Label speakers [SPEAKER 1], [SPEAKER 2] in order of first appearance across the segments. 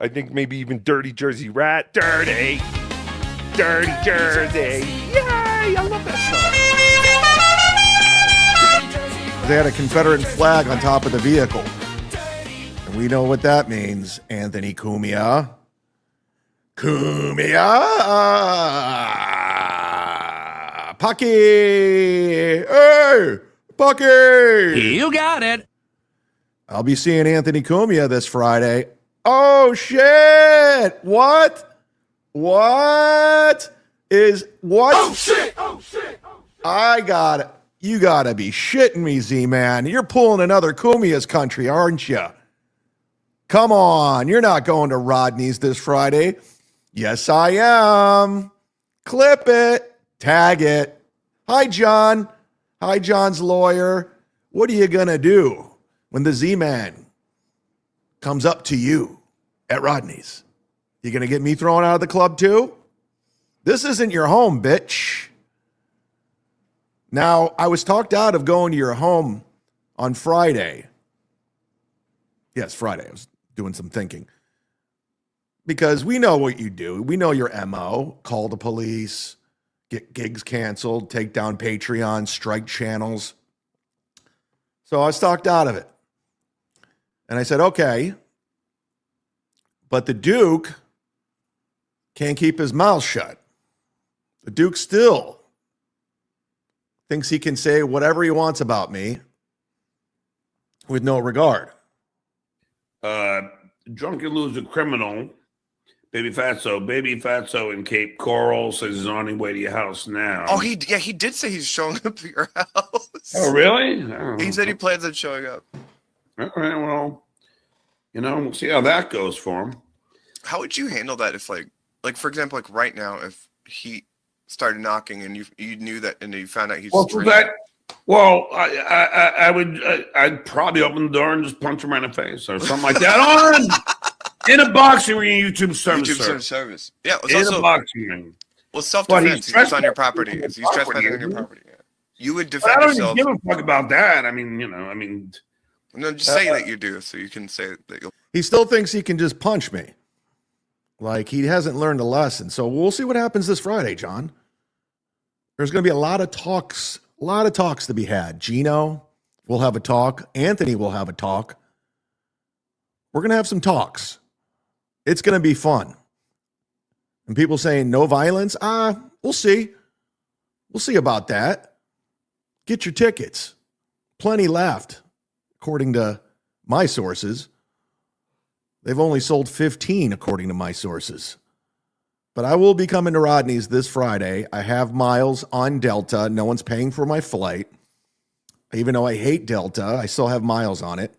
[SPEAKER 1] I think maybe even Dirty Jersey Rat. Dirty Jersey. Yay! I love that
[SPEAKER 2] song. They had a Confederate flag on top of the vehicle. And we know what that means, Anthony Cumia. Pucky! Hey! Pucky!
[SPEAKER 3] You got it.
[SPEAKER 2] I'll be seeing Anthony Cumia this Friday. Oh, shit! What? Oh, shit! I got it. You gotta be shitting me, Z-Man. You're pulling another Cumia's country, aren't you? Come on, you're not going to Rodney's this Friday. Yes, I am. Clip it. Tag it. Hi, John. Hi, John's lawyer. What are you gonna do when the Z-Man comes up to you at Rodney's? You gonna get me thrown out of the club too? This isn't your home, bitch. Now, I was talked out of going to your home on Friday. Yes, Friday. I was doing some thinking. Because we know what you do. We know your MO. Call the police, get gigs canceled, take down Patreon, strike channels. So I was talked out of it. And I said, okay. But the Duke can't keep his mouth shut. The Duke still thinks he can say whatever he wants about me with no regard.
[SPEAKER 4] Drunken loser criminal, Baby Fatso in Cape Coral says he's on his way to your house now.
[SPEAKER 5] Oh, he did say he's showing up to your house.
[SPEAKER 4] Oh, really?
[SPEAKER 5] He said he plans on showing up.
[SPEAKER 4] All right, well, we'll see how that goes for him.
[SPEAKER 5] How would you handle that if, like for example, like right now, if he started knocking and you knew that and you found out he's
[SPEAKER 4] I'd probably open the door and just punch him right in the face or something like that. In a boxing ring, YouTube service.
[SPEAKER 5] Yeah,
[SPEAKER 4] it's also a boxing ring.
[SPEAKER 5] Well, self-defense. He's on your property. He's trespassing on your property. Yeah. You would defend yourself.
[SPEAKER 4] I don't give a fuck about that.
[SPEAKER 5] No, just say that you do, so you can say that you'll.
[SPEAKER 2] He still thinks he can just punch me. Like he hasn't learned a lesson. So we'll see what happens this Friday, John. There's going to be a lot of talks to be had. Geno will have a talk. Anthony will have a talk. We're going to have some talks. It's going to be fun. And people saying no violence. We'll see. We'll see about that. Get your tickets. Plenty left, according to my sources. They've only sold 15, according to my sources. But I will be coming to Rodney's this Friday. I have miles on Delta. No one's paying for my flight. Even though I hate Delta, I still have miles on it.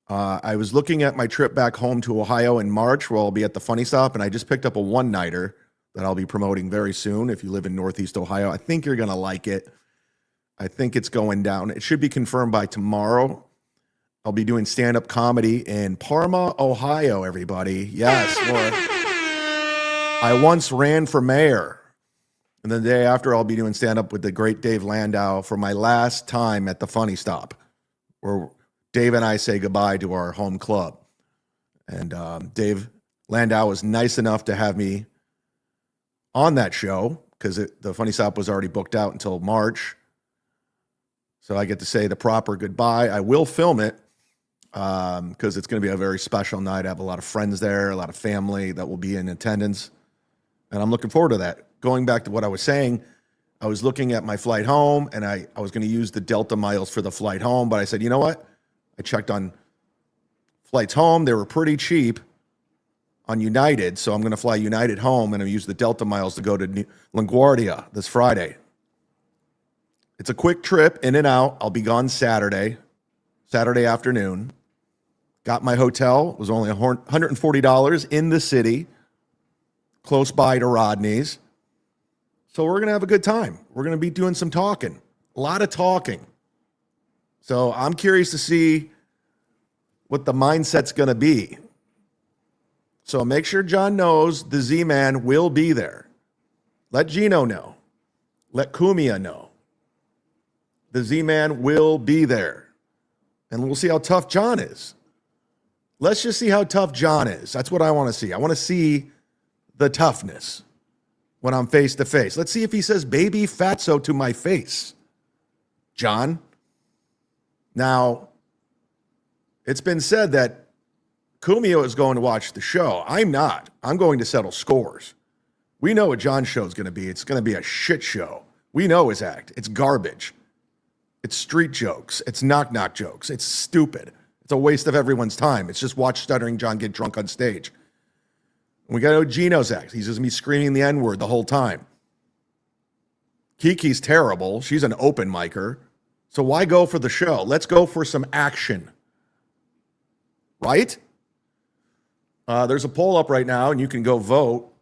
[SPEAKER 2] I was looking at my trip back home to Ohio in March, where I'll be at the Funny Stop, and I just picked up a one-nighter that I'll be promoting very soon. If you live in Northeast Ohio, I think you're going to like it. I think it's going down. It should be confirmed by tomorrow. I'll be doing stand-up comedy in Parma, Ohio, everybody. Yes, I once ran for mayor. And the day after, I'll be doing stand-up with the great Dave Landau for my last time at the Funny Stop, where Dave and I say goodbye to our home club. And Dave Landau was nice enough to have me on that show because the Funny Stop was already booked out until March. So I get to say the proper goodbye. I will film it because it's going to be a very special night. I have a lot of friends there, a lot of family that will be in attendance. And I'm looking forward to that. Going back to what I was saying, I was looking at my flight home, and I was going to use the Delta miles for the flight home, but I said, you know what? I checked on flights home. They were pretty cheap on United, so I'm going to fly United home, and I'll use the Delta miles to go to LaGuardia this Friday. It's a quick trip, in and out. I'll be gone Saturday afternoon. Got my hotel. It was only $140 in the city, close by to Rodney's. So we're going to have a good time. We're going to be doing some talking, a lot of talking. So I'm curious to see what the mindset's going to be. So make sure John knows the Z-Man will be there. Let Geno know. Let Cumia know. The Z-Man will be there. And we'll see how tough John is. Let's just see how tough John is. That's what I want to see. I want to see the toughness when I'm face to face. Let's see if he says baby fatso to my face. John. Now, it's been said that Cumia is going to watch the show. I'm not. I'm going to settle scores. We know what John's show is going to be. It's going to be a shit show. We know his act. It's garbage. It's street jokes. It's knock-knock jokes. It's stupid. It's a waste of everyone's time. It's just watch Stuttering John get drunk on stage. We got to know Geno's act. He's just going to be screaming the N-word the whole time. Kiki's terrible. She's an open micer. So why go for the show? Let's go for some action. Right? There's a poll up right now, and you can go vote.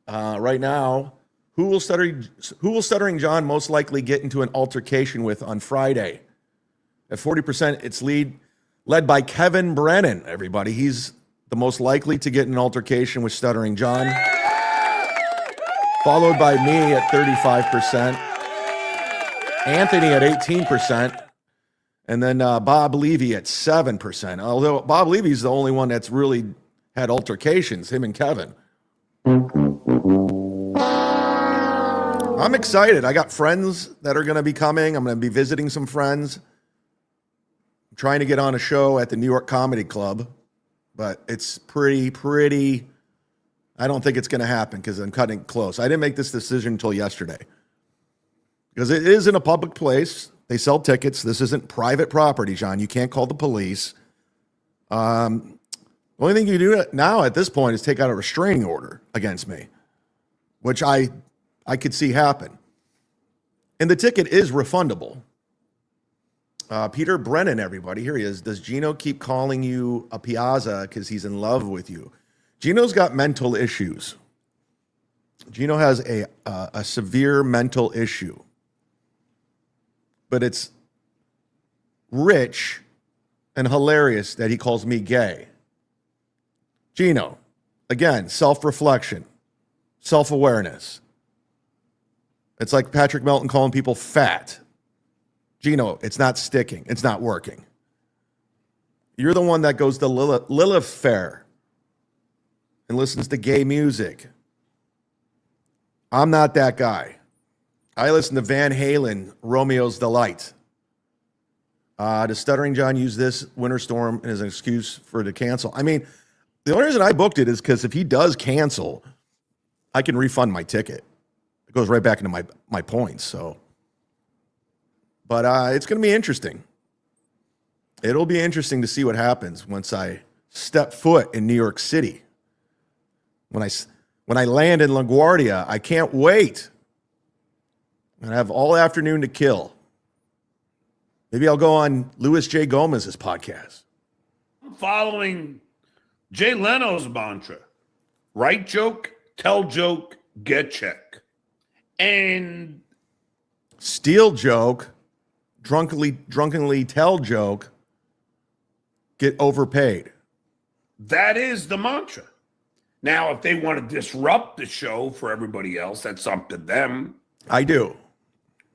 [SPEAKER 2] Right now, who will Stuttering John most likely get into an altercation with on Friday? At 40%, it's led by Kevin Brennan, everybody. He's the most likely to get in an altercation with Stuttering John. Followed by me at 35%. Anthony at 18%. And then Bob Levy at 7%. Although Bob Levy's the only one that's really had altercations, him and Kevin. I'm excited. I got friends that are going to be coming. I'm going to be visiting some friends. I'm trying to get on a show at the New York Comedy Club, but it's pretty. I don't think it's going to happen because I'm cutting it close. I didn't make this decision until yesterday because it is in a public place. They sell tickets. This isn't private property, John. You can't call the police. The only thing you do now at this point is take out a restraining order against me, which I could see happen. And the ticket is refundable. Peter Brennan, everybody, here he is. Does Geno keep calling you a piazza because he's in love with you? Geno's got mental issues. Geno has a severe mental issue. But it's rich and hilarious that he calls me gay. Geno, again, self-reflection, self-awareness. It's like Patrick Melton calling people fat. Geno, it's not sticking. It's not working. You're the one that goes to Lilith Fair and listens to gay music. I'm not that guy. I listen to Van Halen, Romeo's Delight. Does Stuttering John use this winter storm as an excuse for it to cancel? I mean, the only reason I booked it is because if he does cancel, I can refund my ticket. It goes right back into my points. So, but it's going to be interesting. It'll be interesting to see what happens once I step foot in New York City. When I land in LaGuardia, I can't wait. I have all afternoon to kill. Maybe I'll go on Louis J. Gomez's podcast.
[SPEAKER 4] I'm following Jay Leno's mantra. Write joke, tell joke, get check. And
[SPEAKER 2] steal joke, drunkenly tell joke, get overpaid.
[SPEAKER 4] That is the mantra. Now, if they want to disrupt the show for everybody else, that's up to them.
[SPEAKER 2] I do.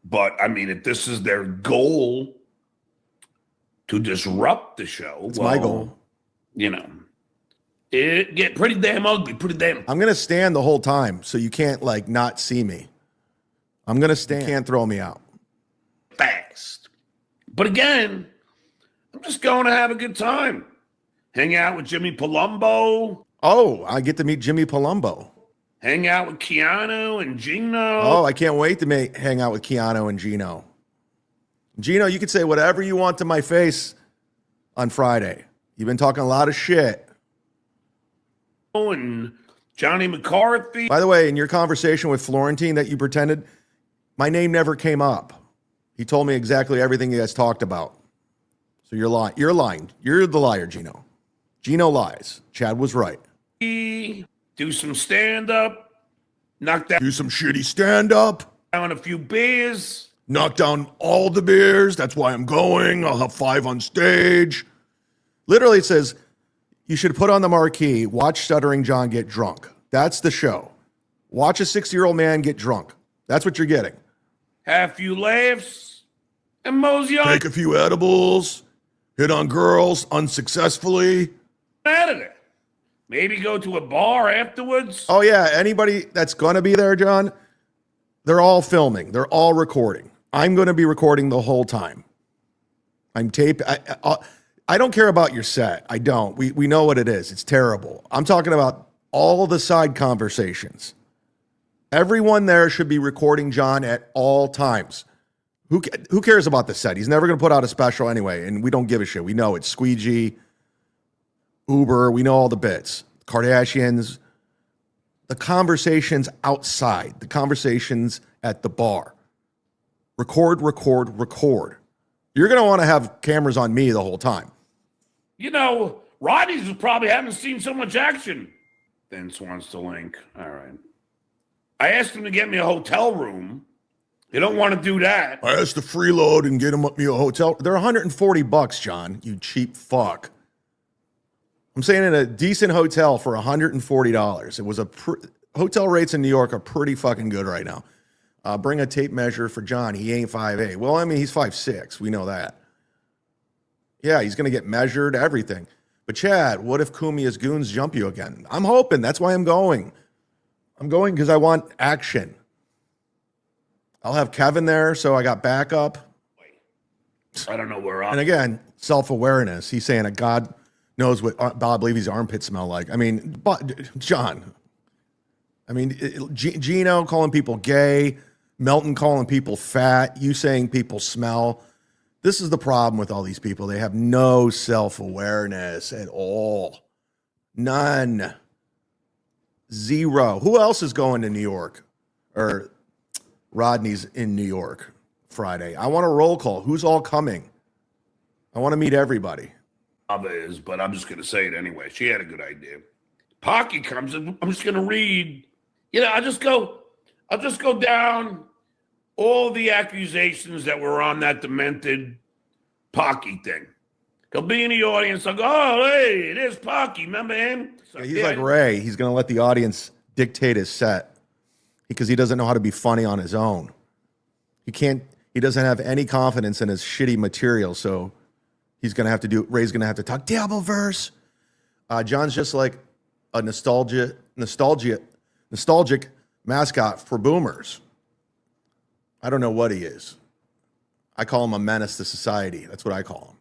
[SPEAKER 4] But, I mean, if this is their goal to disrupt the show,
[SPEAKER 2] it's my goal.
[SPEAKER 4] You know, it get pretty damn ugly, pretty damn.
[SPEAKER 2] I'm going to stand the whole time so you can't, like, not see me. I'm going to stand. You can't throw me out.
[SPEAKER 4] Fast. But again, I'm just going to have a good time. Hang out with Jimmy Palumbo.
[SPEAKER 2] Oh, I get to meet Jimmy Palumbo.
[SPEAKER 4] Hang out with Keanu and Geno.
[SPEAKER 2] Oh, I can't wait to hang out with Keanu and Geno. Geno, you could say whatever you want to my face on Friday. You've been talking a lot of shit.
[SPEAKER 4] And Johnny McCarthy.
[SPEAKER 2] By the way, in your conversation with Florentine that you pretended, my name never came up. He told me exactly everything you guys talked about. So you're lying. You're lying. You're the liar, Geno. Geno lies. Chad was right.
[SPEAKER 4] Do some stand-up. Knock down.
[SPEAKER 2] Do some shitty stand-up.
[SPEAKER 4] Down a few beers.
[SPEAKER 2] Knock down all the beers. That's why I'm going. I'll have 5 on stage. Literally, it says, you should put on the marquee, watch Stuttering John get drunk. That's the show. Watch a 60-year-old man get drunk. That's what you're getting.
[SPEAKER 4] Have a few laughs. And mosey on.
[SPEAKER 2] Take a few edibles. Hit on girls unsuccessfully.
[SPEAKER 4] out of there. Maybe go to a bar afterwards.
[SPEAKER 2] Oh, yeah. Anybody that's going to be there, John, they're all filming. They're all recording. I'm going to be recording the whole time. I'm taping. I don't care about your set. I don't. We know what it is. It's terrible. I'm talking about all the side conversations. Everyone there should be recording John at all times. Who cares about the set? He's never going to put out a special anyway, and we don't give a shit. We know it's squeegee, Uber. We know all the bits. Kardashians. The conversations outside. The conversations at the bar. Record, record, record. You're going to want to have cameras on me the whole time.
[SPEAKER 4] You know, Rodney's probably haven't seen so much action. Vince wants to link. All right. I asked him to get me a hotel room. They don't want to do that.
[SPEAKER 2] I asked to freeload and get me a hotel. They're $140, John, you cheap fuck. I'm saying in a decent hotel for $140. It was hotel rates in New York are pretty fucking good right now. Bring a tape measure for John. He ain't 5'8". Well, I mean, he's 5'6". We know that. Yeah, he's going to get measured, everything. But Chad, what if Cumia's goons jump you again? I'm hoping. That's why I'm going. I'm going because I want action. I'll have Kevin there, so I got backup.
[SPEAKER 4] I don't know where I'm.
[SPEAKER 2] And again, self-awareness. He's saying God knows what Bob Levy's armpits smell like. I mean, John. I mean, Geno calling people gay, Melton calling people fat, you saying people smell. This is the problem with all these people. They have no self-awareness at all. None. Zero. Who else is going to New York? Or Rodney's in New York Friday. I want a roll call. Who's all coming? I want to meet everybody.
[SPEAKER 4] Baba is, but I'm just going to say it anyway. She had a good idea. Pocky comes in. I'm just going to read. You know, I'll just go down all the accusations that were on that demented Pocky thing. He'll be in the audience. I'll go, oh, hey, there's Pocky. Remember him? So,
[SPEAKER 2] yeah, he's like Ray. He's going to let the audience dictate his set because he doesn't know how to be funny on his own. He doesn't have any confidence in his shitty material, so Ray's going to have to talk Dabbleverse. John's just like a nostalgic mascot for boomers. I don't know what he is. I call him a menace to society. That's what I call him.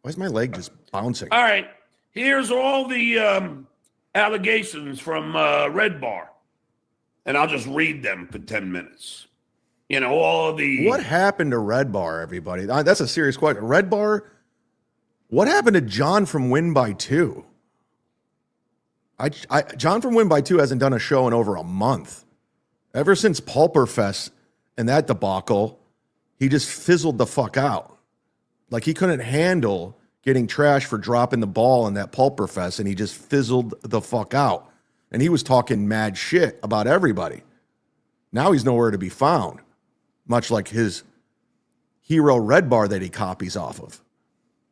[SPEAKER 2] Why is my leg just bouncing?
[SPEAKER 4] All right. Here's all the allegations from Red Bar. And I'll just read them for 10 minutes. You know, all of the...
[SPEAKER 2] What happened to Red Bar, everybody? That's a serious question. Red Bar, what happened to John from Win by Two? John from Win by Two hasn't done a show in over a month. Ever since Pulperfest and that debacle, he just fizzled the fuck out. Like he couldn't handle getting trash for dropping the ball in that Pulperfest, and he just fizzled the fuck out. And he was talking mad shit about everybody. Now he's nowhere to be found, much like his hero Red Bar that he copies off of.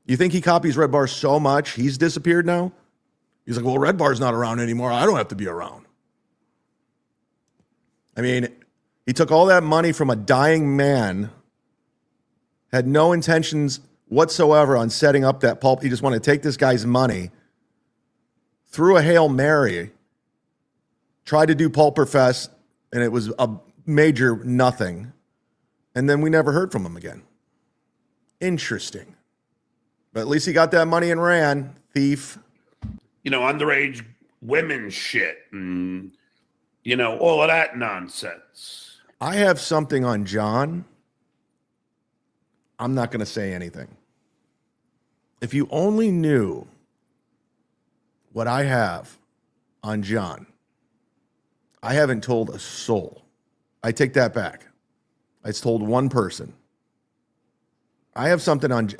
[SPEAKER 2] You think he copies Red Bar so much he's disappeared now? He's like, well, Red Bar's not around anymore. I don't have to be around. I mean, he took all that money from a dying man, had no intentions whatsoever on setting up that pulp. He just wanted to take this guy's money, threw a Hail Mary, tried to do Pulperfest, and it was a major nothing. And then we never heard from him again. Interesting. But at least he got that money and ran, thief.
[SPEAKER 4] You know, underage women shit and, you know, all of that nonsense.
[SPEAKER 2] I have something on John. I'm not going to say anything. If you only knew what I have on John, I haven't told a soul. I take that back. I told one person. I have something on.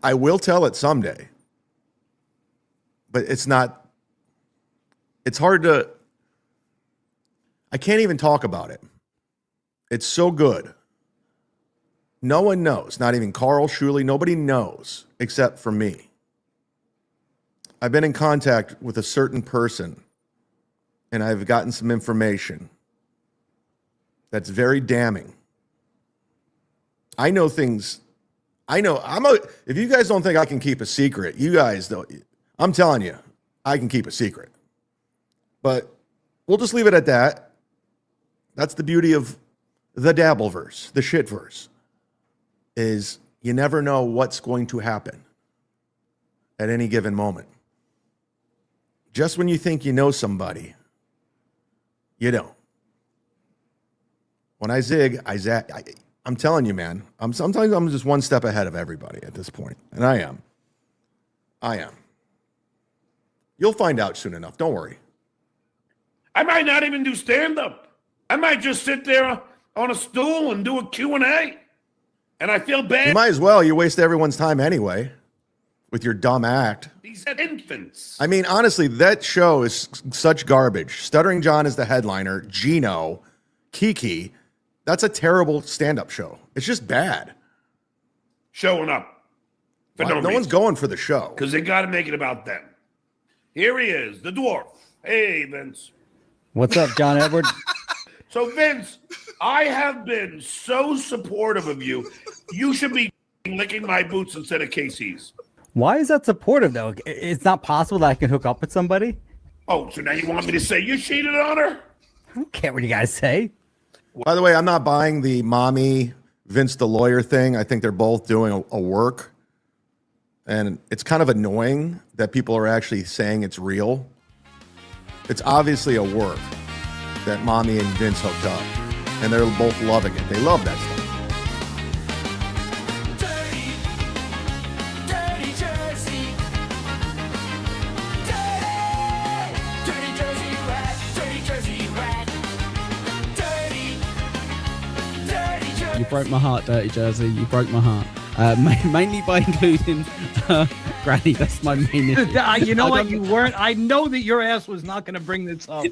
[SPEAKER 2] I will tell it someday. But it's not. It's hard to. I can't even talk about it. It's so good. No one knows, not even Carl Shuley. Nobody knows except for me. I've been in contact with a certain person, and I've gotten some information that's very damning. I know things. If you guys don't think I can keep a secret, you guys don't. I'm telling you, I can keep a secret. But we'll just leave it at that. That's the beauty of the Dabbleverse, the shitverse, is you never know what's going to happen at any given moment. Just when you think you know somebody, you don't. When I zig, I zag. I'm telling you, man, sometimes I'm just one step ahead of everybody at this point, and I am. You'll find out soon enough. Don't worry.
[SPEAKER 4] I might not even do stand-up. I might just sit there on a stool and do a Q&A. And I feel bad.
[SPEAKER 2] You might as well. You waste everyone's time anyway with your dumb act.
[SPEAKER 4] These infants.
[SPEAKER 2] I mean, honestly, that show is such garbage. Stuttering John is the headliner. Geno, Kiki. That's a terrible stand-up show. It's just bad.
[SPEAKER 4] Showing up.
[SPEAKER 2] No one's going for the show.
[SPEAKER 4] Because they got to make it about them. Here he is, the dwarf. Hey, Vince.
[SPEAKER 6] What's up, John Edward?
[SPEAKER 4] So, Vince, I have been so supportive of you. You should be licking my boots instead of Casey's.
[SPEAKER 6] Why is that supportive, though? It's not possible that I can hook up with somebody?
[SPEAKER 4] Oh, so now you want me to say you cheated on her?
[SPEAKER 6] I don't care what you guys say.
[SPEAKER 2] By the way, I'm not buying the mommy Vince the lawyer thing. I think they're both doing a work. And it's kind of annoying that people are actually saying it's real. It's obviously a work that mommy and Vince hooked up. And they're both loving it. They love that stuff.
[SPEAKER 7] Dirty Jersey. Dirty Jersey rat. Dirty Jersey rat. Dirty Jersey.
[SPEAKER 8] You broke my heart, Dirty Jersey. You broke my heart. Mainly by including Granny. That's my main issue.
[SPEAKER 9] You know what? You weren't. I know that your ass was not going to bring this up.